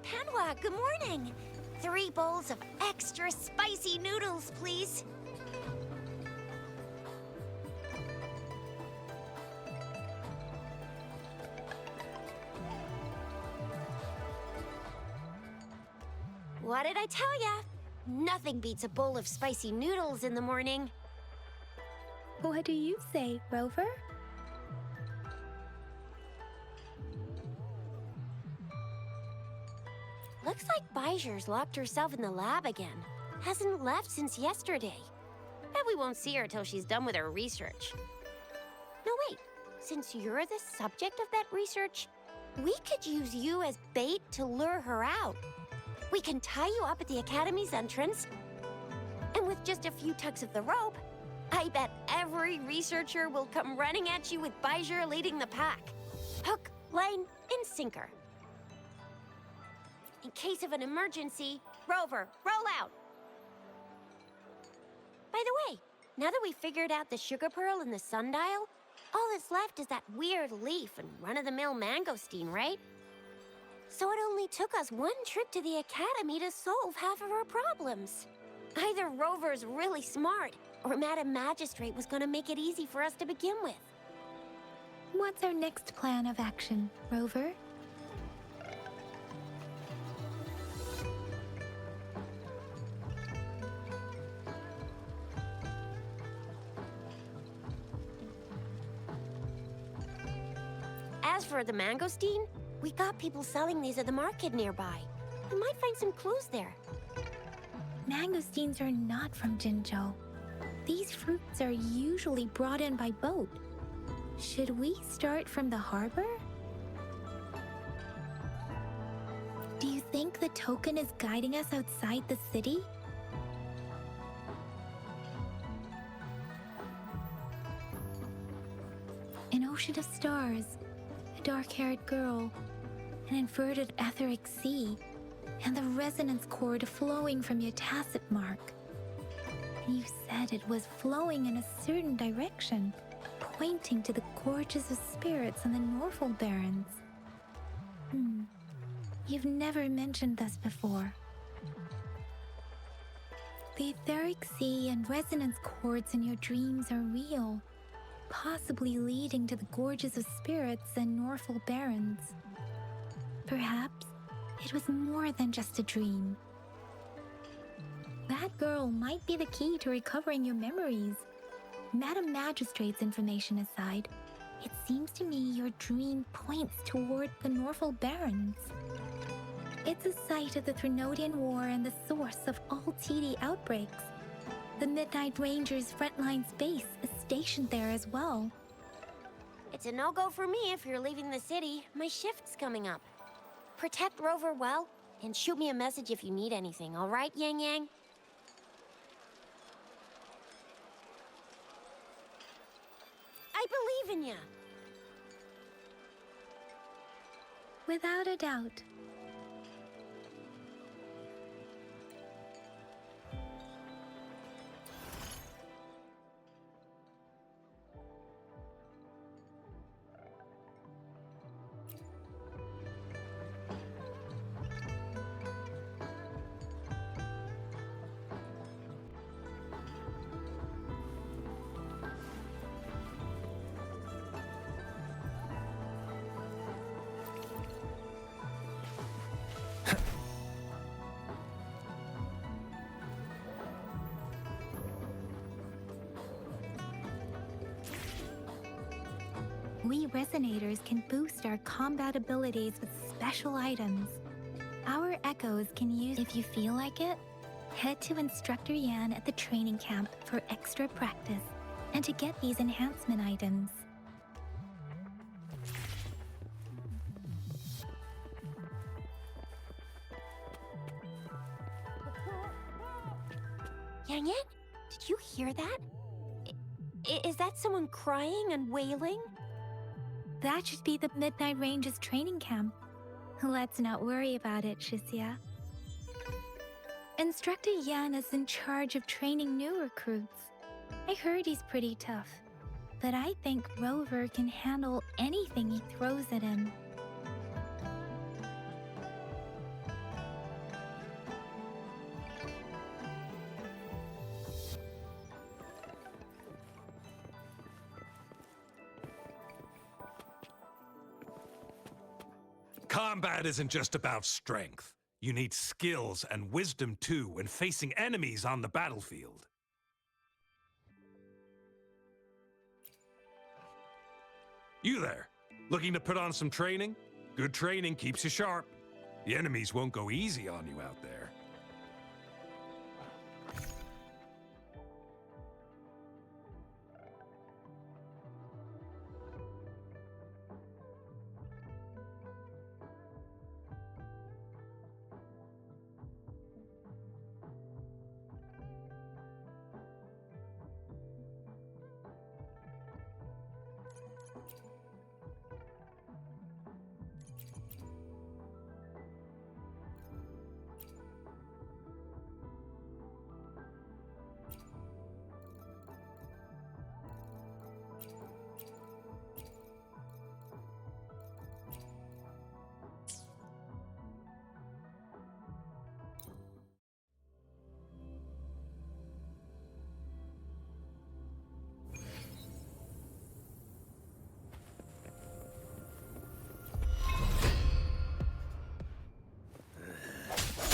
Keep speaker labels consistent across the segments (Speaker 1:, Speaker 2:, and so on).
Speaker 1: Panwa, good morning. 3 bowls of extra spicy noodles, please. What did I tell ya? Nothing beats a bowl of spicy noodles in the morning.
Speaker 2: What do you say, Rover?
Speaker 1: Looks like Bijur's locked herself in the lab again. Hasn't left since yesterday. Bet we won't see her till she's done with her research. No, wait. Since you're the subject of that research, we could use you as bait to lure her out. We can tie you up at the Academy's entrance, and with just a few tugs of the rope, I bet every researcher will come running at you with Bijur leading the pack. Hook, line, and sinker. In case of an emergency, Rover, roll out! By the way, now that we figured out the sugar pearl and the sundial, all that's left is that weird leaf and run-of-the-mill mangosteen, right? So it only took us 1 trip to the Academy to solve half of our problems. Either Rover's really smart, or Madam Magistrate was gonna make it easy for us to begin with.
Speaker 2: What's our next plan of action, Rover?
Speaker 1: As for the mangosteen, we got people selling these at the market nearby. We might find some clues there.
Speaker 2: Mangosteens are not from Jinzhou. These fruits are usually brought in by boat. Should we start from the harbor? Do you think the token is guiding us outside the city? An ocean of stars, a dark-haired girl, an inverted etheric sea, and the resonance cord flowing from your tacit mark. You said it was flowing in a certain direction, pointing to the gorges of spirits and the Norful Barrens. You've never mentioned this before. The etheric sea and resonance cords in your dreams are real, possibly leading to the gorges of spirits and Norful Barrens. Perhaps it was more than just a dream. That girl might be the key to recovering your memories. Madam Magistrate's information aside, it seems to me your dream points toward the Norful Barrens. It's a site of the Threnodian War and the source of all TD outbreaks. The Midnight Rangers' frontline base is stationed there as well.
Speaker 1: It's a no-go for me if you're leaving the city. My shift's coming up. Protect Rover well, and shoot me a message if you need anything, all right, Yang Yang? I believe in ya!
Speaker 2: Without a doubt. We Resonators can boost our combat abilities with special items. Our Echoes can use if you feel like it. Head to Instructor Yan at the training camp for extra practice and to get these enhancement items.
Speaker 1: Yang Yang, did you hear that? Is that someone crying and wailing?
Speaker 2: That should be the Midnight Range's training camp. Let's not worry about it, Shixia. Instructor Yan is in charge of training new recruits. I heard he's pretty tough, but I think Rover can handle anything he throws at him.
Speaker 3: Combat isn't just about strength. You need skills and wisdom too when facing enemies on the battlefield. You there, looking to put on some training? Good training keeps you sharp. The enemies won't go easy on you out there.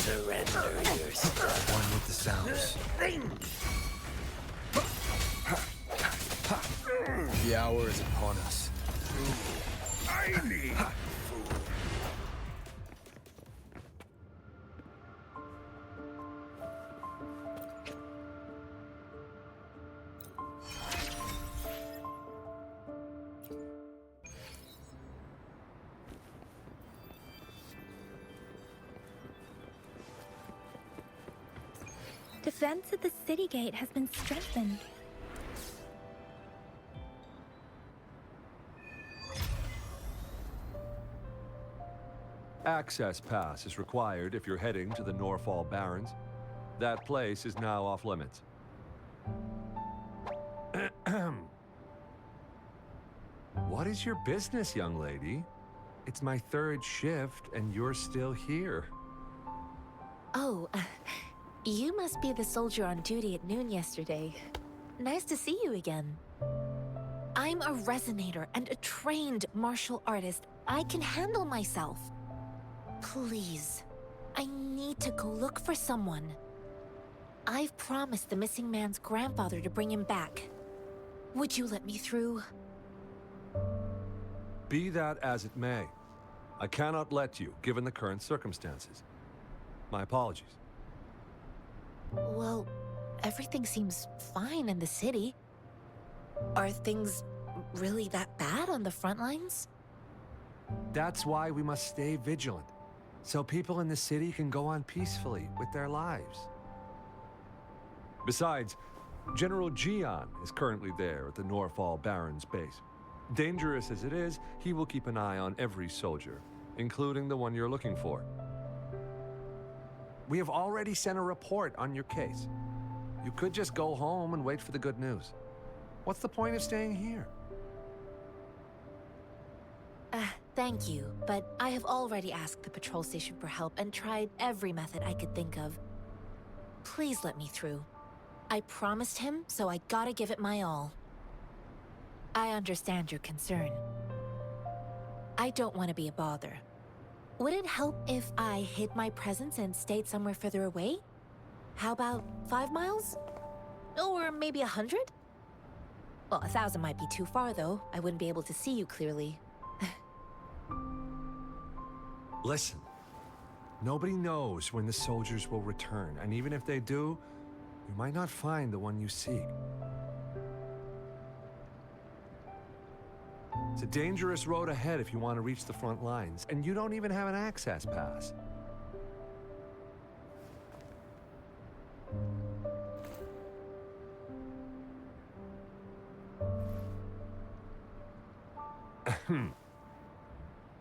Speaker 4: Surrender yourself.
Speaker 5: One with the sounds. The hour is upon us.
Speaker 4: I need
Speaker 2: Defense at the city gate has been strengthened.
Speaker 6: Access pass is required if you're heading to the Norfall Barrens. That place is now off limits. What is your business, young lady? It's my third shift and you're still here.
Speaker 7: Oh, you must be the soldier on duty at noon yesterday. Nice to see you again. I'm a resonator and a trained martial artist. I can handle myself. Please, I need to go look for someone. I've promised the missing man's grandfather to bring him back. Would you let me through?
Speaker 6: Be that as it may, I cannot let you, given the current circumstances. My apologies.
Speaker 7: Well, everything seems fine in the city. Are things really that bad on the front lines?
Speaker 6: That's why we must stay vigilant, so people in the city can go on peacefully with their lives. Besides, General Gian is currently there at the Norfall Barrens base. Dangerous as it is, he will keep an eye on every soldier, including the one you're looking for. We have already sent a report on your case. You could just go home and wait for the good news. What's the point of staying here?
Speaker 7: Thank you, but I have already asked the patrol station for help and tried every method I could think of. Please let me through. I promised him, so I gotta give it my all. I understand your concern. I don't want to be a bother. Would it help if I hid my presence and stayed somewhere further away? How about 5 miles? Or maybe 100? Well, 1,000 might be too far, though. I wouldn't be able to see you clearly.
Speaker 6: Listen, nobody knows when the soldiers will return, and even if they do, you might not find the one you seek. It's a dangerous road ahead if you want to reach the front lines, and you don't even have an access pass.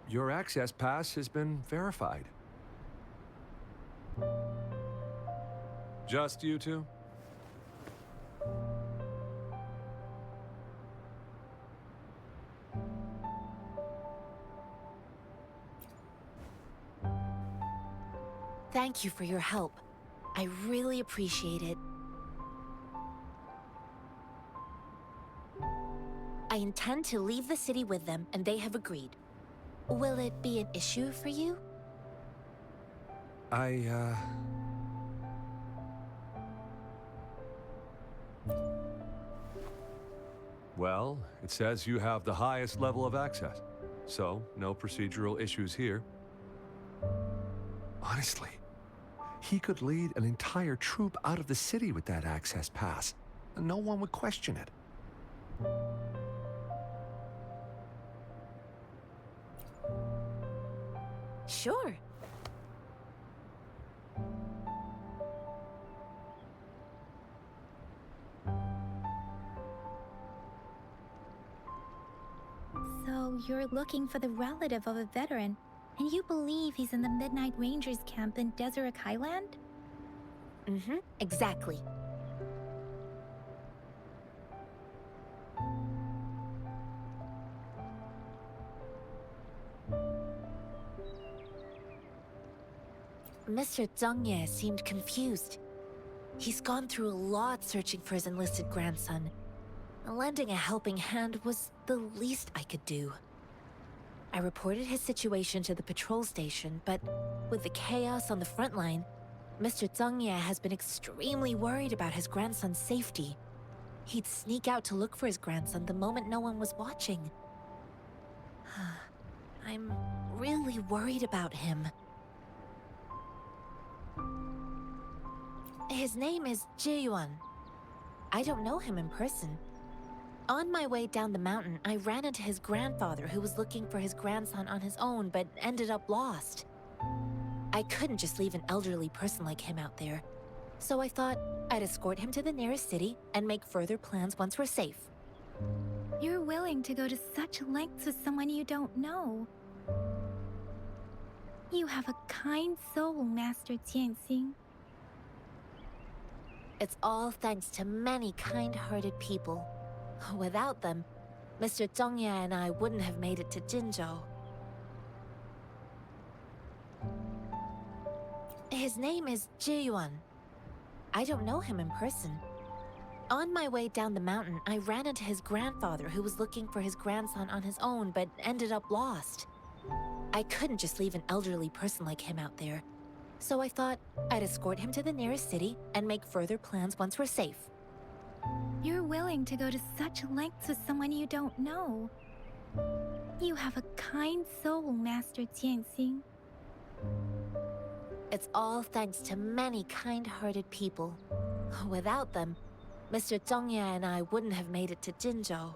Speaker 6: Your access pass has been verified. Just you two?
Speaker 7: Thank you for your help. I really appreciate it. I intend to leave the city with them, and they have agreed. Will it be an issue for you?
Speaker 6: Well, it says you have the highest level of access, so no procedural issues here. Honestly, he could lead an entire troop out of the city with that access pass, and no one would question it.
Speaker 7: Sure.
Speaker 2: So you're looking for the relative of a veteran, and you believe he's in the Midnight Rangers camp in Desert Highland?
Speaker 7: Mm-hmm, exactly. Mr. Zhengye seemed confused. He's gone through a lot searching for his enlisted grandson. Lending a helping hand was the least I could do. I reported his situation to the patrol station, but with the chaos on the front line, Mr. Zhengye has been extremely worried about his grandson's safety. He'd sneak out to look for his grandson the moment no one was watching. I'm really worried about him. His name is Jiyuan. I don't know him in person. On my way down the mountain, I ran into his grandfather who was looking for his grandson on his own but ended up lost. I couldn't just leave an elderly person like him out there, so I thought I'd escort him to the nearest city and make further plans once we're safe.
Speaker 2: You're willing to go to such lengths with someone you don't know. You have a kind soul, Master Tianxing.
Speaker 7: It's all thanks to many kind-hearted people. Without them, Mr. Zhengye and I wouldn't have made it to Jinzhou. His name is Jiyuan. I don't know him in person. On my way down the mountain, I ran into his grandfather who was looking for his grandson on his own but ended up lost. I couldn't just leave an elderly person like him out there, so I thought I'd escort him to the nearest city and make further plans once we're safe.
Speaker 2: You're willing to go to such lengths with someone you don't know. You have a kind soul, Master Tianxing.
Speaker 7: It's all thanks to many kind-hearted people. Without them, Mr. Zhengye and I wouldn't have made it to Jinzhou.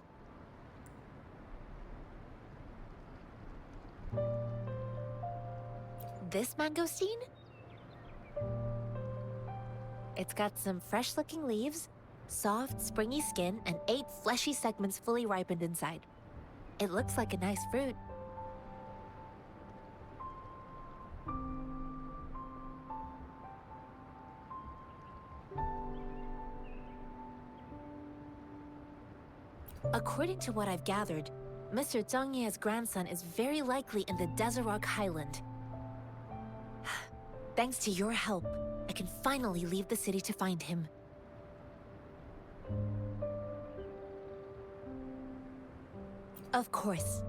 Speaker 7: This mangosteen? It's got some fresh-looking leaves, soft, springy skin, and 8 fleshy segments fully ripened inside. It looks like a nice fruit. According to what I've gathered, Mr. Zhengye's grandson is very likely in the Desert Highland. Thanks to your help, I can finally leave the city to find him. Of course.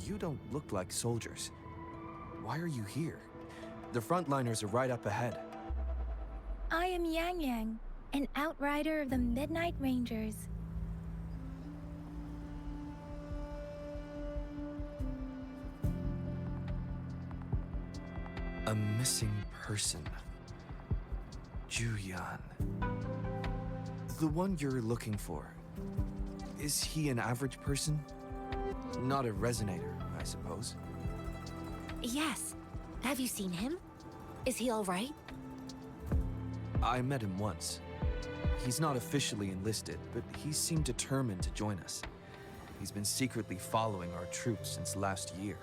Speaker 5: You don't look like soldiers. Why are you here? The frontliners are right up ahead.
Speaker 2: I am Yang Yang, an outrider of the Midnight Rangers.
Speaker 5: A missing person. Juyan. The one you're looking for. Is he an average person? Not a resonator, I suppose.
Speaker 7: Yes. Have you seen him? Is he all right?
Speaker 5: I met him once. He's not officially enlisted, but he seemed determined to join us. he's been secretly following our troops since last year.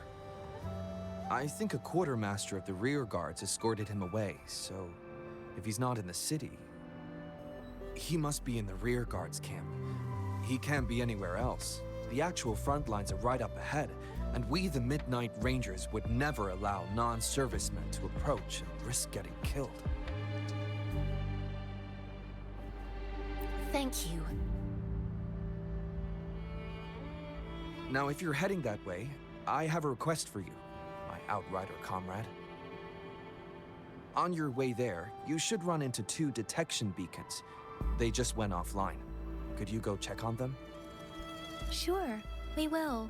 Speaker 5: I think a quartermaster of the rear guards escorted him away, so if he's not in the city, he must be in the rear guards camp. He can't be anywhere else. The actual front lines are right up ahead, and we, the Midnight Rangers, would never allow non-servicemen to approach and risk getting killed.
Speaker 7: Thank you.
Speaker 5: Now, if you're heading that way, I have a request for you, my outrider comrade. On your way there, you should run into 2 detection beacons. They just went offline. Could you go check on them?
Speaker 2: Sure, we will.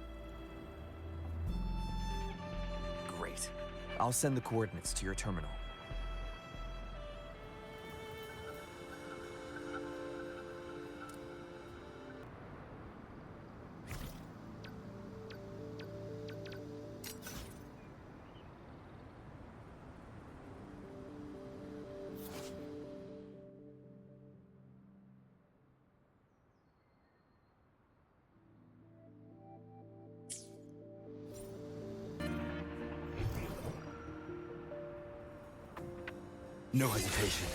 Speaker 5: Great. I'll send the coordinates to your terminal.
Speaker 4: No hesitation.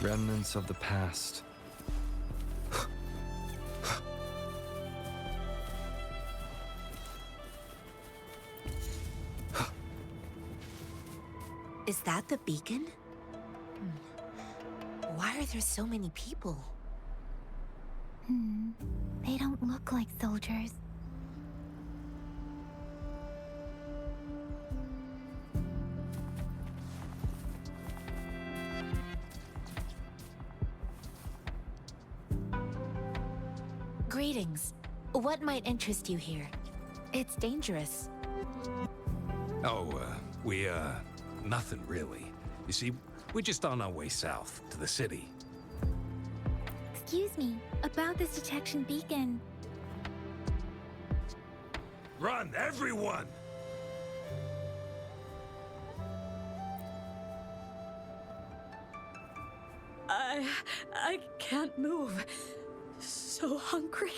Speaker 5: Remnants of the past.
Speaker 7: Is that the beacon? Why are there so many people?
Speaker 2: They don't look like soldiers.
Speaker 7: Greetings. What might interest you here? It's dangerous.
Speaker 3: Nothing really. You see, we're just on our way south to the city.
Speaker 2: Excuse me, about this detection beacon.
Speaker 3: Run, everyone!
Speaker 8: I can't move. So hungry.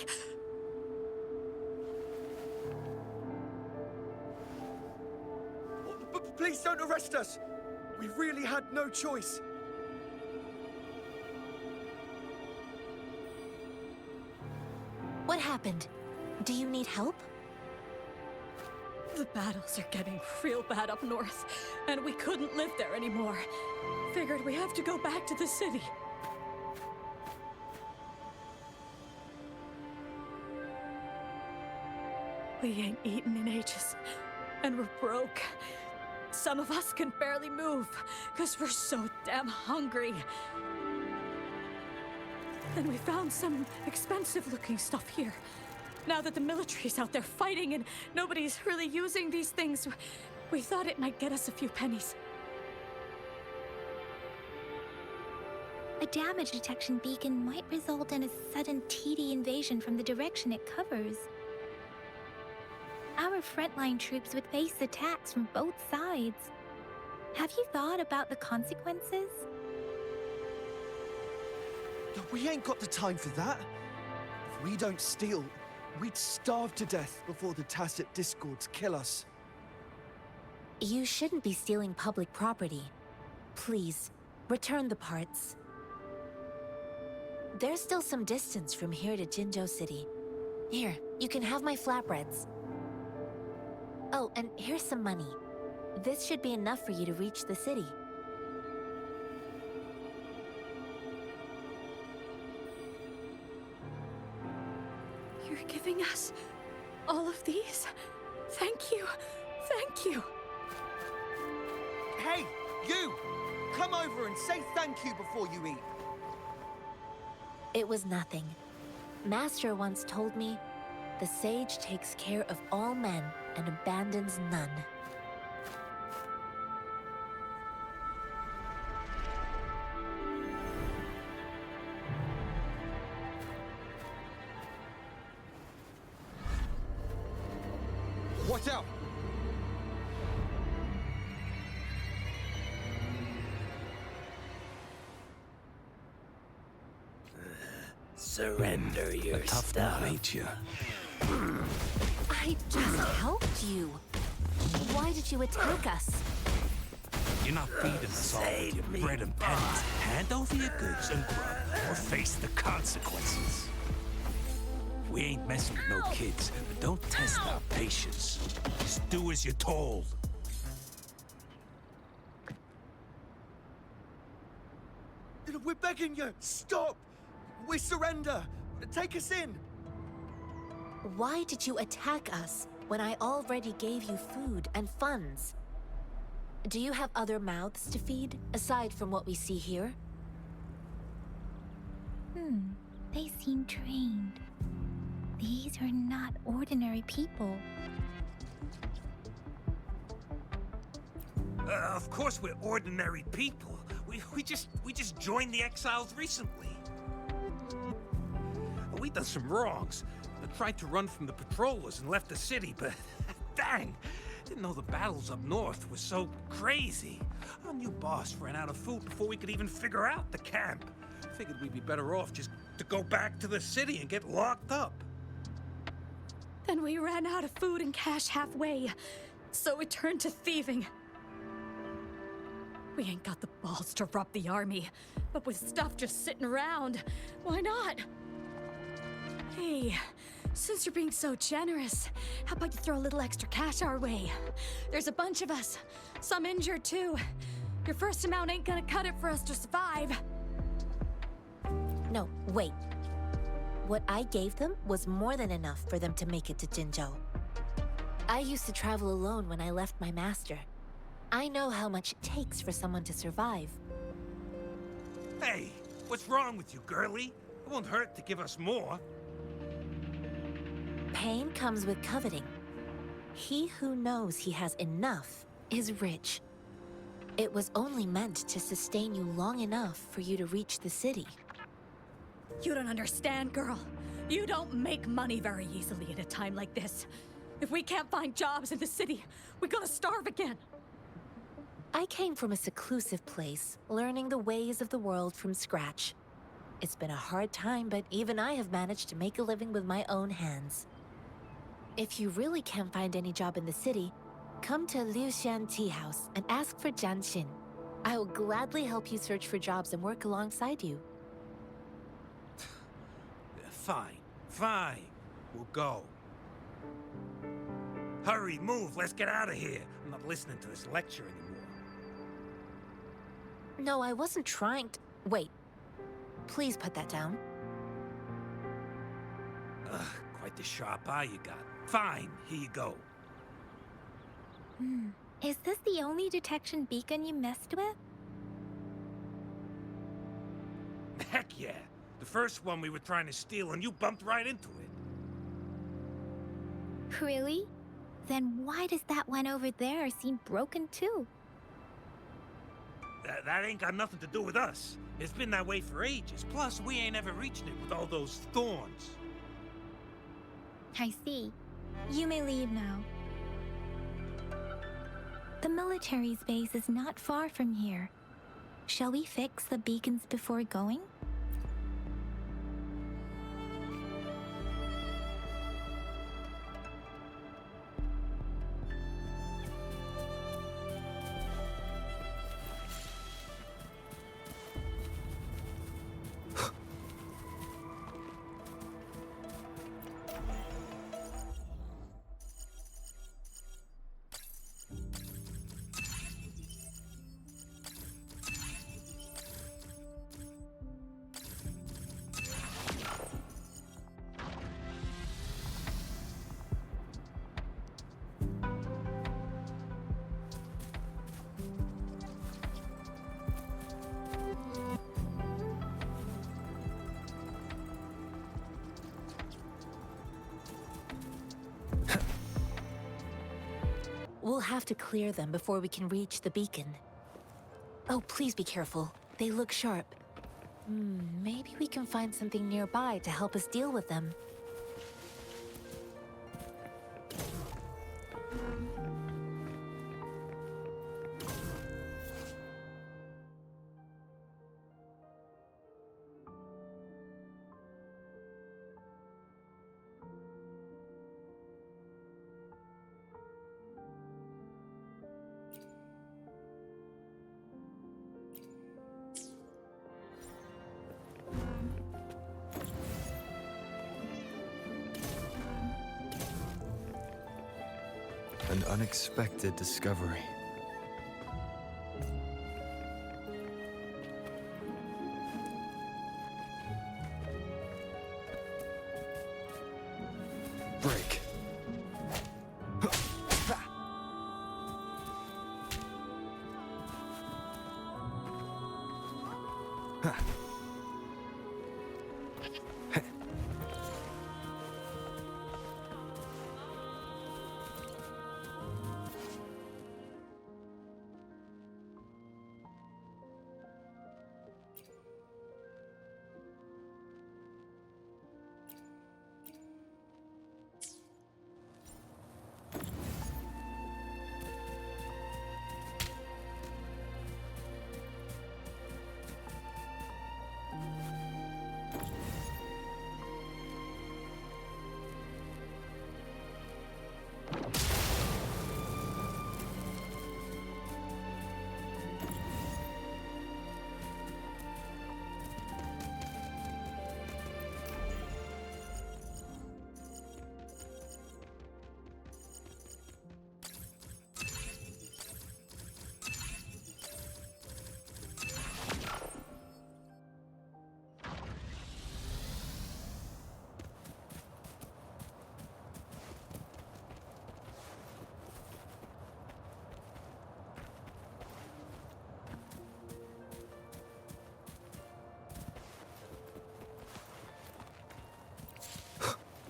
Speaker 4: Please don't arrest us! We really had no choice.
Speaker 7: What happened? Do you need help?
Speaker 8: The battles are getting real bad up north, and we couldn't live there anymore. Figured we have to go back to the city. We ain't eaten in ages, and we're broke. Some of us can barely move, because we're so damn hungry. And we found some expensive-looking stuff here. Now that the military's out there fighting and nobody's really using these things, we thought it might get us a few pennies.
Speaker 2: A damage detection beacon might result in a sudden TD invasion from the direction it covers. Our frontline troops would face attacks from both sides. Have you thought about the consequences?
Speaker 5: We ain't got the time for that. If we don't steal, we'd starve to death before the tacit discords kill us.
Speaker 7: You shouldn't be stealing public property. Please, return the parts. There's still some distance from here to Jinzhou City. Here, you can have my flatbreads. Oh, and here's some money. This should be enough for you to reach the city.
Speaker 8: of these? Thank you. Thank you.
Speaker 4: Hey, you! Come over and say thank you before you eat.
Speaker 7: It was nothing. Master once told me, the sage takes care of all men and abandons none.
Speaker 4: Watch out!
Speaker 9: Surrender your
Speaker 3: Tough
Speaker 9: stuff.
Speaker 3: one, ain't you?
Speaker 7: I just helped you. Why did you attack us?
Speaker 3: You're not feeding us all with your bread and pennies. Hand over your goods and grub, or face the consequences. We ain't messing with no kids, but don't test our patience. Just do as you're told.
Speaker 4: We're begging you, stop! We surrender! Take us in!
Speaker 7: Why did you attack us when I already gave you food and funds? Do you have other mouths to feed, aside from what we see here?
Speaker 2: They seem trained. These are not ordinary people.
Speaker 3: Of course we're ordinary people. We just joined the exiles recently. We done some wrongs. I tried to run from the patrollers and left the city, but dang, didn't know the battles up north were so crazy. Our new boss ran out of food before we could even figure out the camp. Figured we'd be better off just to go back to the city and get locked up.
Speaker 8: Then we ran out of food and cash halfway, so we turned to thieving. We ain't got the balls to rob the army, but with stuff just sitting around, why not? Hey, since you're being so generous, how about you throw a little extra cash our way? There's a bunch of us, some injured too. Your first amount ain't gonna cut it for us to survive.
Speaker 7: No, wait. What I gave them was more than enough for them to make it to Jinzhou. I used to travel alone when I left my master. I know how much it takes for someone to survive.
Speaker 3: Hey, what's wrong with you, girlie? It won't hurt to give us more.
Speaker 7: Pain comes with coveting. He who knows he has enough is rich. It was only meant to sustain you long enough for you to reach the city.
Speaker 8: You don't understand, girl. You don't make money very easily at a time like this. If we can't find jobs in the city, we're gonna starve again.
Speaker 7: I came from a seclusive place, learning the ways of the world from scratch. It's been a hard time, but even I have managed to make a living with my own hands. If you really can't find any job in the city, come to Liu Xian Tea House and ask for Jian Xin. I will gladly help you search for jobs and work alongside you.
Speaker 3: Fine. We'll go. Hurry, move, let's get out of here. I'm not listening to this lecture anymore.
Speaker 7: No, I wasn't trying to... Wait. Please put that down.
Speaker 3: Quite the sharp eye you got. Fine, here you go.
Speaker 2: Is this the only detection beacon you messed with?
Speaker 3: Heck yeah. The first one we were trying to steal and you bumped right into it.
Speaker 2: Really? Then why does that one over there seem broken too?
Speaker 3: That ain't got nothing to do with us. It's been that way for ages. Plus, we ain't ever reached it with all those thorns.
Speaker 2: I see. You may leave now. The military's base is not far from here. Shall we fix the beacons before going?
Speaker 7: We'll have to clear them before we can reach the beacon. Oh, please be careful. They look sharp. Maybe we can find something nearby to help us deal with them.
Speaker 5: An unexpected discovery. Break.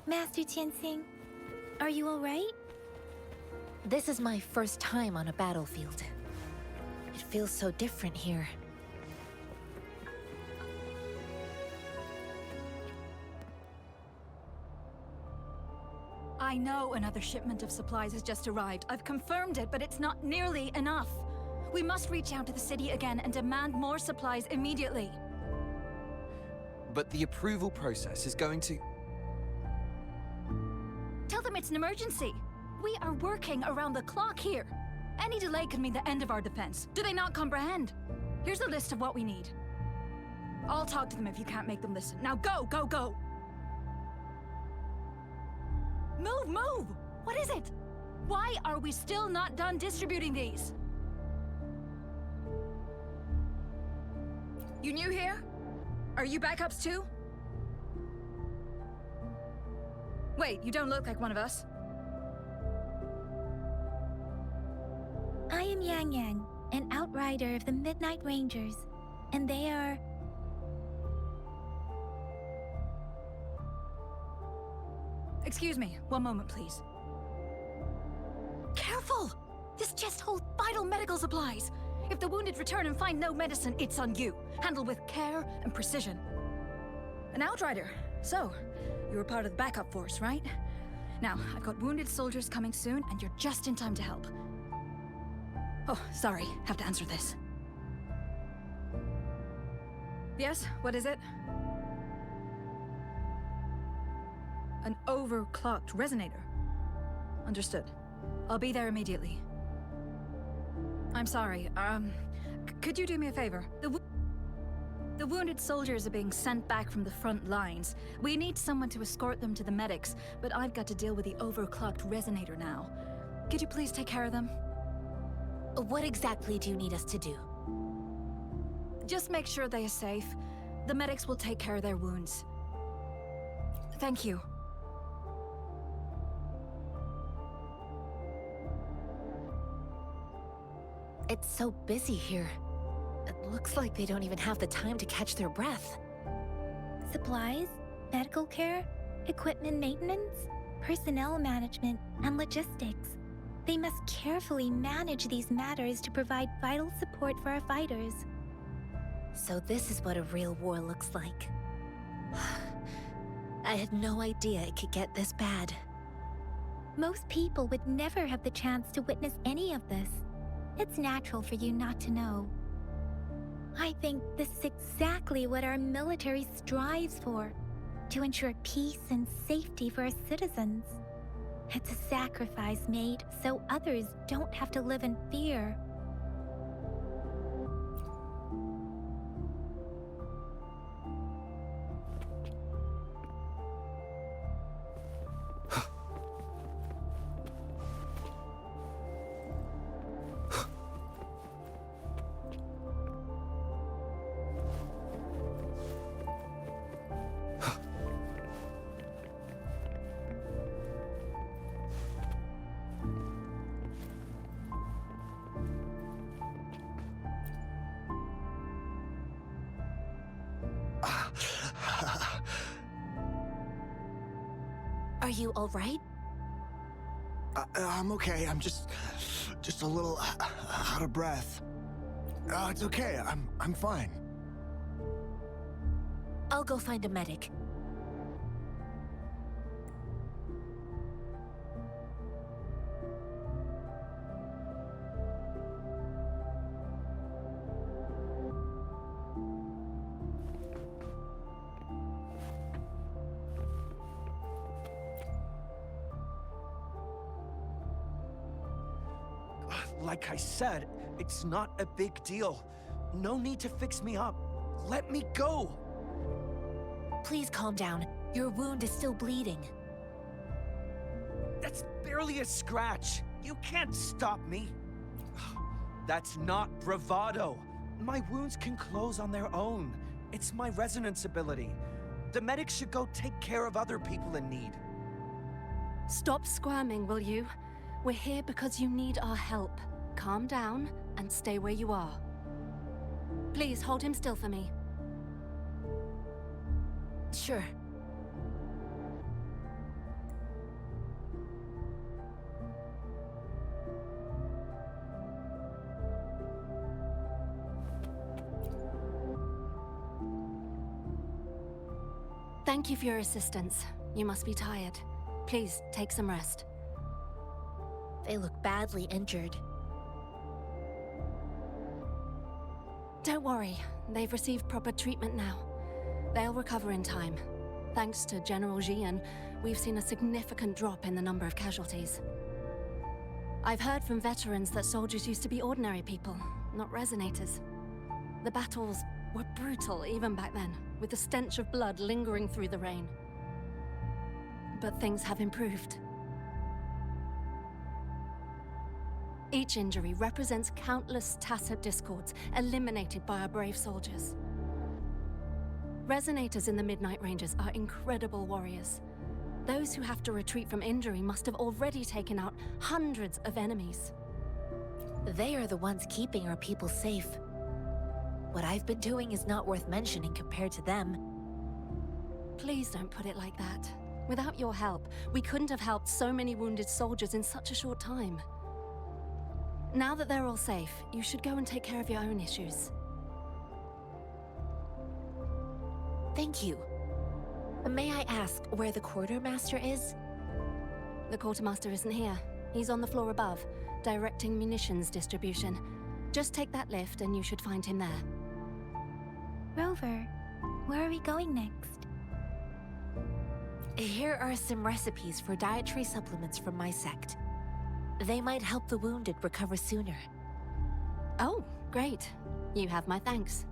Speaker 2: Master Tianxing, are you alright?
Speaker 7: This is my first time on a battlefield. It feels so different here.
Speaker 8: I know another shipment of supplies has just arrived. I've confirmed it, but it's not nearly enough. We must reach out to the city again and demand more supplies immediately.
Speaker 5: But the approval process is going to...
Speaker 8: Tell them it's an emergency. We are working around the clock here. Any delay could mean the end of our defense. Do they not comprehend? Here's a list of what we need. I'll talk to them if you can't make them listen. Now go, go, go! Move, move! What is it? Why are we still not done distributing these? You new here? Are you backups too? Wait, you don't look like one of us.
Speaker 2: I am Yang Yang, an outrider of the Midnight Rangers, and they are...
Speaker 8: Excuse me, one moment, please. Careful! This chest holds vital medical supplies. If the wounded return and find no medicine, it's on you. Handle with care and precision. An outrider. So, you were part of the backup force, right? Now, I've got wounded soldiers coming soon, and you're just in time to help. Oh, sorry, have to answer this. Yes, what is it? An overclocked resonator. Understood. I'll be there immediately. I'm sorry, could you do me a favor? The wounded soldiers are being sent back from the front lines. We need someone to escort them to the medics, but I've got to deal with the overclocked resonator now. Could you please take care of them?
Speaker 7: What exactly do you need us to do?
Speaker 8: Just make sure they are safe. The medics will take care of their wounds. Thank you.
Speaker 7: It's so busy here. It looks like they don't even have the time to catch their breath.
Speaker 2: Supplies, medical care, equipment maintenance, personnel management, and logistics. They must carefully manage these matters to provide vital support for our fighters.
Speaker 7: So this is what a real war looks like. I had no idea it could get this bad.
Speaker 2: Most people would never have the chance to witness any of this. It's natural for you not to know. I think this is exactly what our military strives for, to ensure peace and safety for our citizens. It's a sacrifice made so others don't have to live in fear.
Speaker 7: Are you all right?
Speaker 4: I'm okay. I'm just a little out of breath. It's okay. I'm fine.
Speaker 7: I'll go find a medic.
Speaker 9: Like I said, it's not a big deal. No need to fix me up. Let me go!
Speaker 7: Please calm down. Your wound is still bleeding.
Speaker 9: That's barely a scratch. You can't stop me. That's not bravado. My wounds can close on their own. It's my resonance ability. The medics should go take care of other people in need.
Speaker 8: Stop squirming, will you? We're here because you need our help. Calm down and stay where you are. Please hold him still for me.
Speaker 7: Sure.
Speaker 8: Thank you for your assistance. You must be tired. Please take some rest.
Speaker 7: They look badly injured.
Speaker 8: Don't worry, they've received proper treatment now. They'll recover in time. Thanks to General Jian, we've seen a significant drop in the number of casualties. I've heard from veterans that soldiers used to be ordinary people, not resonators. The battles were brutal even back then, with the stench of blood lingering through the rain. But things have improved. Each injury represents countless tacit discords eliminated by our brave soldiers. Resonators in the Midnight Rangers are incredible warriors. Those who have to retreat from injury must have already taken out hundreds of enemies.
Speaker 7: They are the ones keeping our people safe. What I've been doing is not worth mentioning compared to them.
Speaker 8: Please don't put it like that. Without your help, we couldn't have helped so many wounded soldiers in such a short time. Now that they're all safe, you should go and take care of your own issues.
Speaker 7: Thank you. May I ask where the quartermaster is?
Speaker 8: The quartermaster isn't here. He's on the floor above, directing munitions distribution. Just take that lift and you should find him there.
Speaker 2: Rover, where are we going next?
Speaker 7: Here are some recipes for dietary supplements from my sect. They might help the wounded recover sooner.
Speaker 8: Oh, great. You have my thanks.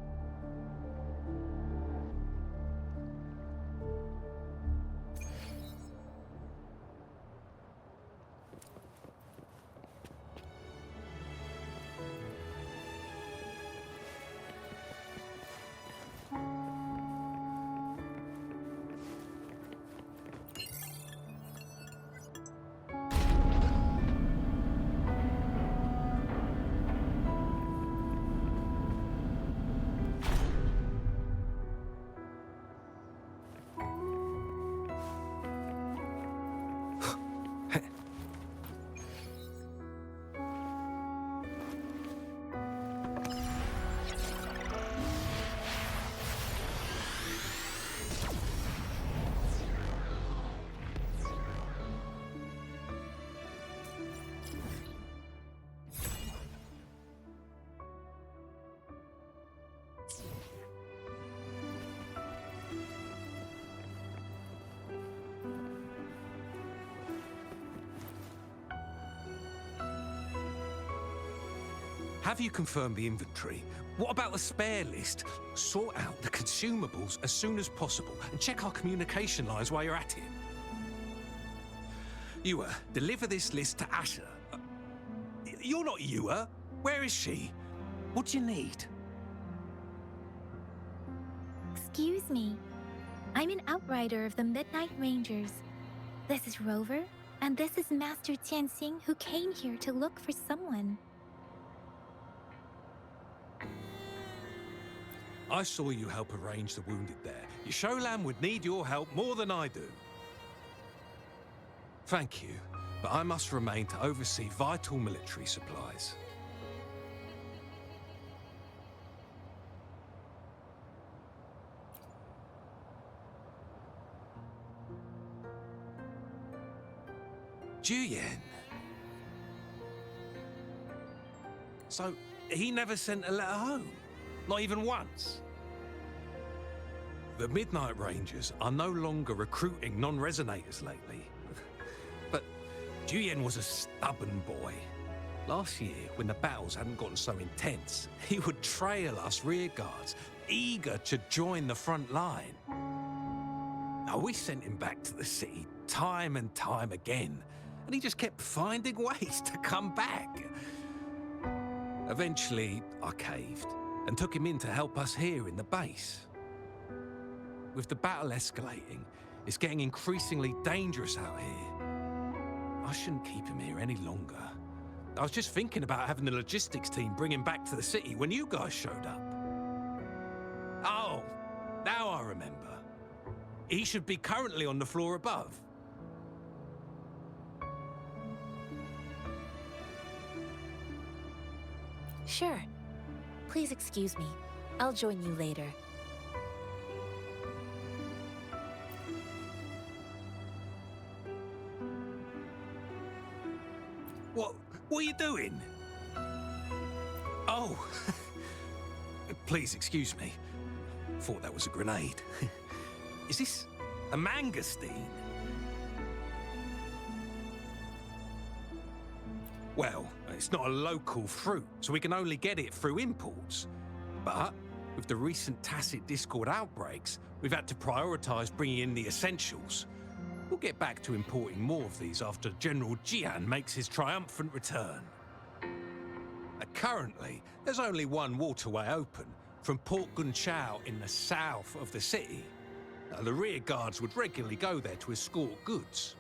Speaker 3: Have you confirmed the inventory? What about the spare list? Sort out the consumables as soon as possible and check our communication lines while you're at it. Yua, deliver this list to Asher. You're not Yua. Where is she? What do you need?
Speaker 2: Excuse me. I'm an outrider of the Midnight Rangers. This is Rover, and this is Master Tianxing, who came here to look for someone.
Speaker 3: I saw you help arrange the wounded there. Yasholan would need your help more than I do. Thank you, but I must remain to oversee vital military supplies. Juyen. So, he never sent a letter home? Not even once? The Midnight Rangers are no longer recruiting non-resonators lately. But Juyen was a stubborn boy. Last year, when the battles hadn't gotten so intense, he would trail us rearguards, eager to join the front line. Now, we sent him back to the city time and time again, and he just kept finding ways to come back. Eventually, I caved and took him in to help us here in the base. With the battle escalating, it's getting increasingly dangerous out here. I shouldn't keep him here any longer. I was just thinking about having the logistics team bring him back to the city when you guys showed up. Oh, now I remember. He should be currently on the floor above.
Speaker 7: Sure. Please excuse me. I'll join you later.
Speaker 3: What are you doing? Oh, please excuse me. Thought that was a grenade. Is this a mangosteen? Well, it's not a local fruit, so we can only get it through imports. But with the recent tacit Discord outbreaks, we've had to prioritize bringing in the essentials. We'll get back to importing more of these after General Jian makes his triumphant return. Currently, there's only one waterway open, from Port Gunchao in the south of the city. The rear guards would regularly go there to escort goods.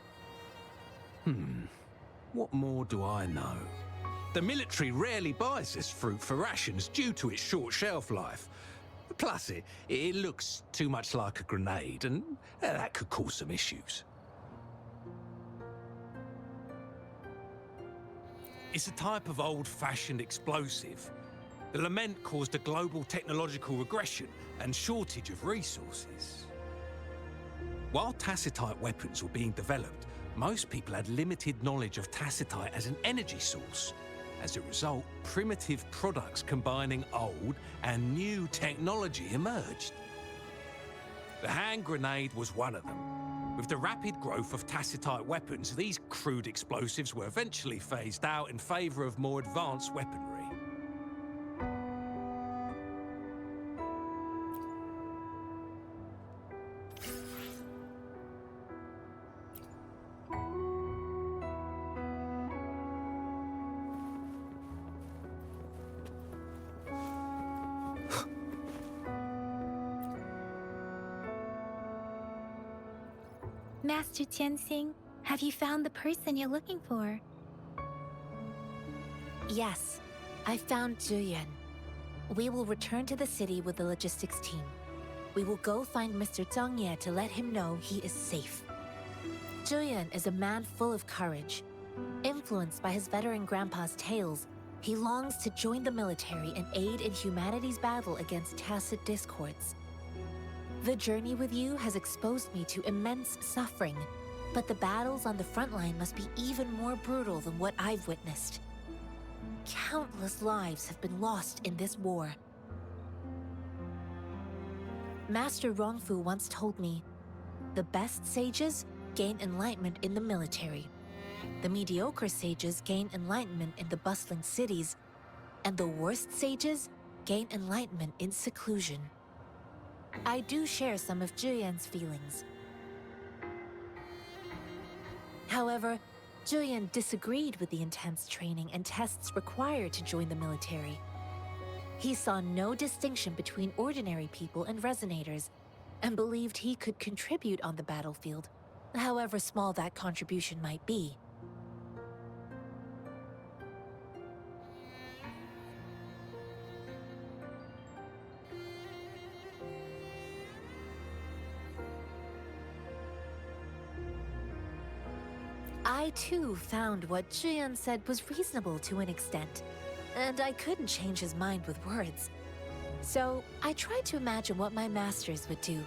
Speaker 3: What more do I know? The military rarely buys this fruit for rations due to its short shelf life. Plus, it looks too much like a grenade, and that could cause some issues. It's a type of old-fashioned explosive. The lament caused a global technological regression and shortage of resources. While tacitite weapons were being developed, most people had limited knowledge of tacitite as an energy source. As a result, primitive products combining old and new technology emerged. The hand grenade was one of them. With the rapid growth of tacitite weapons, these crude explosives were eventually phased out in favor of more advanced weaponry.
Speaker 2: Master Tianxing, have you found the person you're looking for?
Speaker 7: Yes, I found Juyen. We will return to the city with the logistics team. We will go find Mr. Zhang Ye to let him know he is safe. Juyen is a man full of courage. Influenced by his veteran grandpa's tales, he longs to join the military and aid in humanity's battle against tacit discords. The journey with you has exposed me to immense suffering, but the battles on the front line must be even more brutal than what I've witnessed. Countless lives have been lost in this war. Master Rongfu once told me, the best sages gain enlightenment in the military. The mediocre sages gain enlightenment in the bustling cities. and the worst sages gain enlightenment in seclusion. I do share some of Julian's feelings. However, Julian disagreed with the intense training and tests required to join the military. He saw no distinction between ordinary people and resonators, and believed he could contribute on the battlefield, however small that contribution might be. I too found what Julian said was reasonable to an extent, and I couldn't change his mind with words. So I tried to imagine what my masters would do.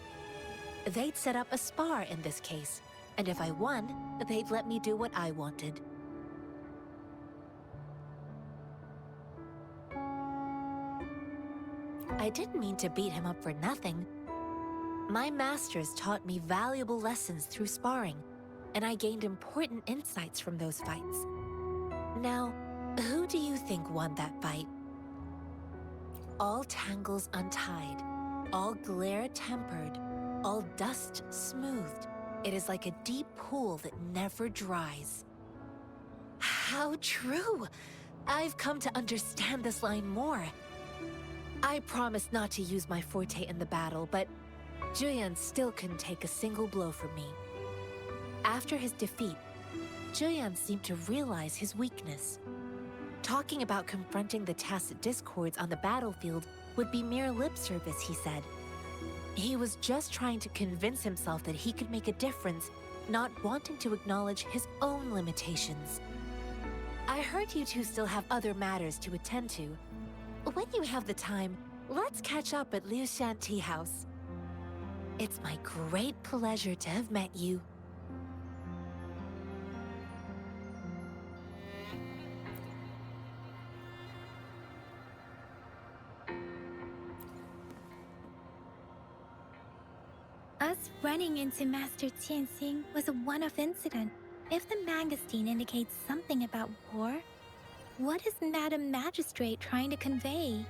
Speaker 7: They'd set up a spar in this case, and if I won, they'd let me do what I wanted. I didn't mean to beat him up for nothing. My masters taught me valuable lessons through sparring, and I gained important insights from those fights. Now, who do you think won that fight? All tangles untied, all glare tempered, all dust smoothed. It is like a deep pool that never dries. How true! I've come to understand this line more. I promised not to use my forte in the battle, but Julian still couldn't take a single blow from me. After his defeat, Julian seemed to realize his weakness. Talking about confronting the tacit discords on the battlefield would be mere lip service, he said. He was just trying to convince himself that he could make a difference, not wanting to acknowledge his own limitations. I heard you two still have other matters to attend to. When you have the time, let's catch up at Liu Shan Tea House. It's my great pleasure to have met you.
Speaker 2: Us running into Master Tianxing was a one-off incident. If the Magazine indicates something about war, what is Madam Magistrate trying to convey?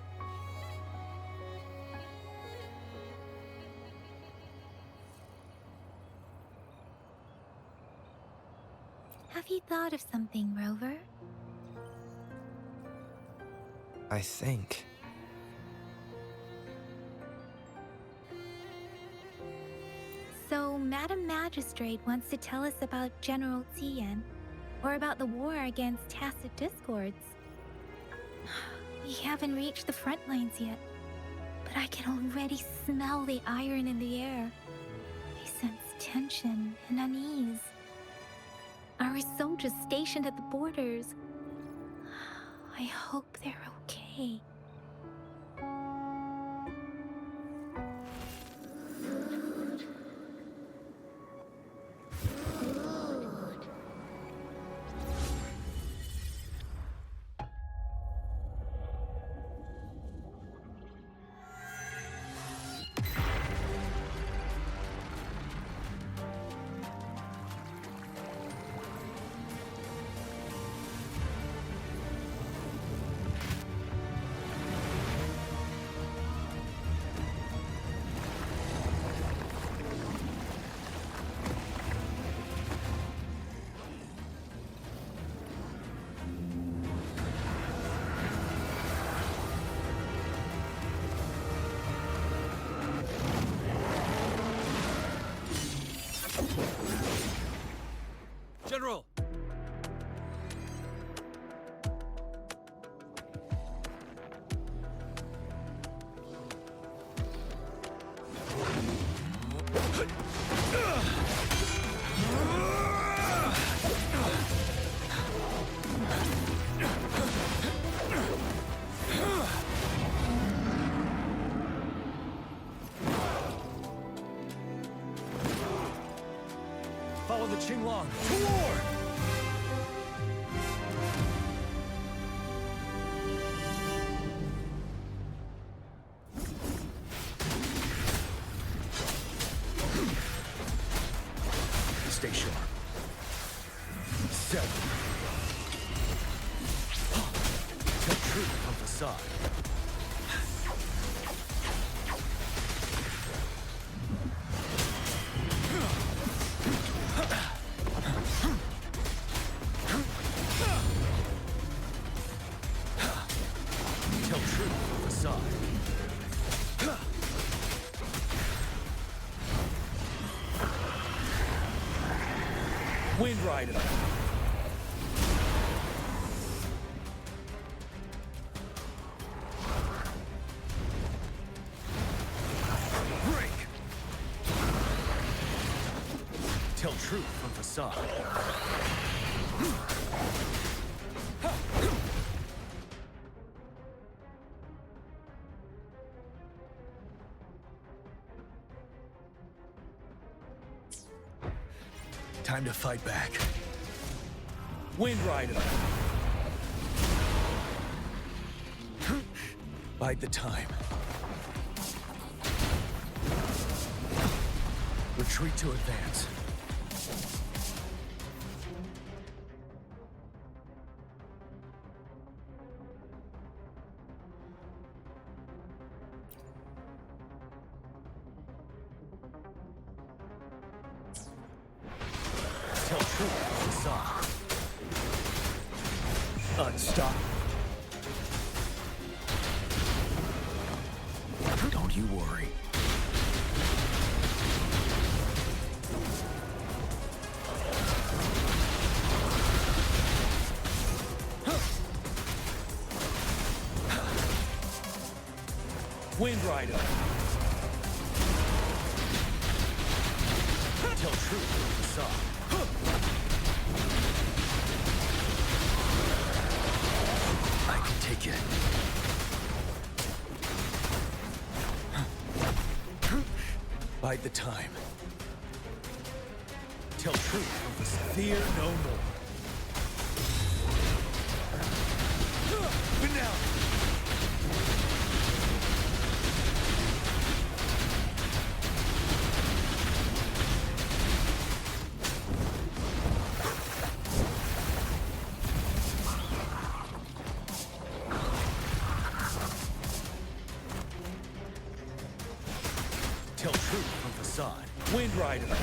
Speaker 2: Have you thought of something, Rover?
Speaker 5: I think.
Speaker 2: So, Madam Magistrate wants to tell us about General Tian, or about the war against tacit discords. We haven't reached the front lines yet, but I can already smell the iron in the air. I sense tension and unease. Our soldiers stationed at the borders. I hope they're okay.
Speaker 3: General!
Speaker 9: Follow the Qinglong to war! Stay sharp. 7. Tell truth comes to facade. Tell truth from facade. Wind Rider. Break. Tell truth from facade. Time to fight back. Wind Rider. Bide the time. Retreat to advance. Tell truth, facade. Unstop. Don't you worry. Wind Rider. Tell truth, facade. I can take it. Bide the time. Tell truth from facade. Fear no more. Finale. Tell truth from facade. Wind Rider.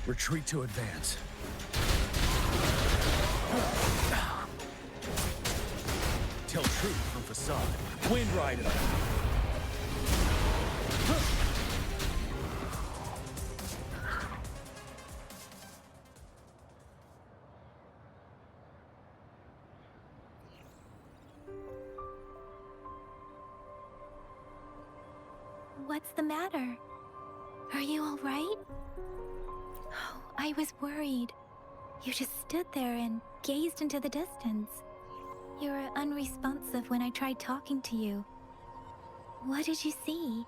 Speaker 9: Retreat to advance. Tell truth from facade. Wind Rider.
Speaker 2: What's the matter? Are you all right? Oh, I was worried. You just stood there and gazed into the distance. You were unresponsive when I tried talking to you. What did you see?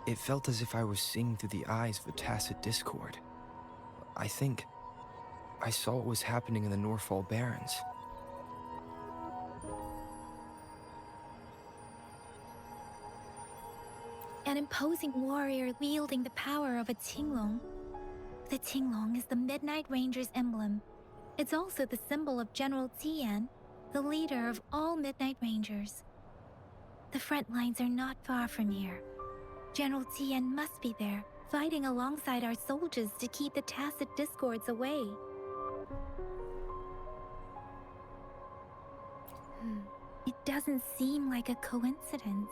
Speaker 5: It felt as if I was seeing through the eyes of a tacit discord. I think I saw what was happening in the Northfall Barrens.
Speaker 2: An imposing warrior wielding the power of a Tinglong. The Tinglong is the Midnight Ranger's emblem. It's also the symbol of General Tian, the leader of all Midnight Rangers. The front lines are not far from here. General Tian must be there, fighting alongside our soldiers to keep the tacit discords away. It doesn't seem like a coincidence.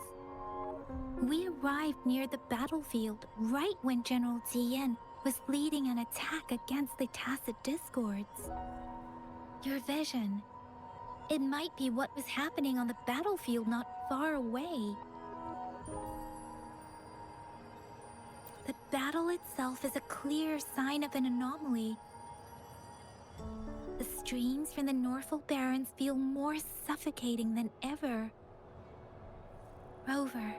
Speaker 2: We arrived near the battlefield right when General Tian was leading an attack against the tacit discords. Your vision. It might be what was happening on the battlefield not far away. The battle itself is a clear sign of an anomaly. The streams from the Northfall Barrens feel more suffocating than ever. Rover,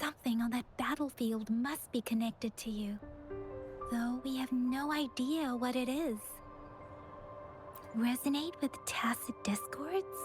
Speaker 2: something on that battlefield must be connected to you, though we have no idea what it is. Resonate with tacit discords?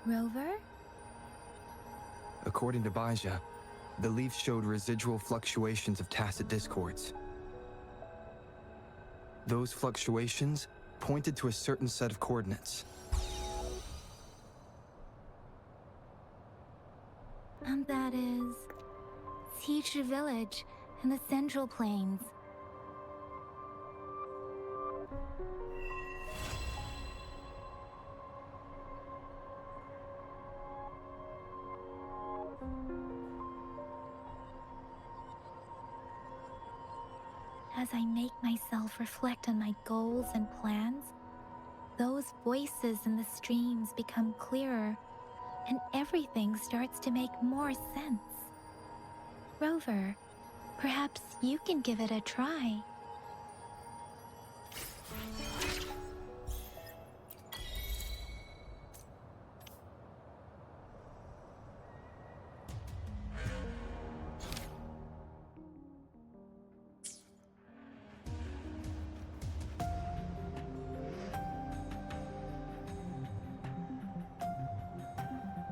Speaker 2: Rover?
Speaker 5: According to Baija, the leaf showed residual fluctuations of tacit discords. Those fluctuations pointed to a certain set of coordinates.
Speaker 2: And that is Siege Village in the Central Plains. As I make myself reflect on my goals and plans, those voices in the streams become clearer, and everything starts to make more sense. Rover, perhaps you can give it a try.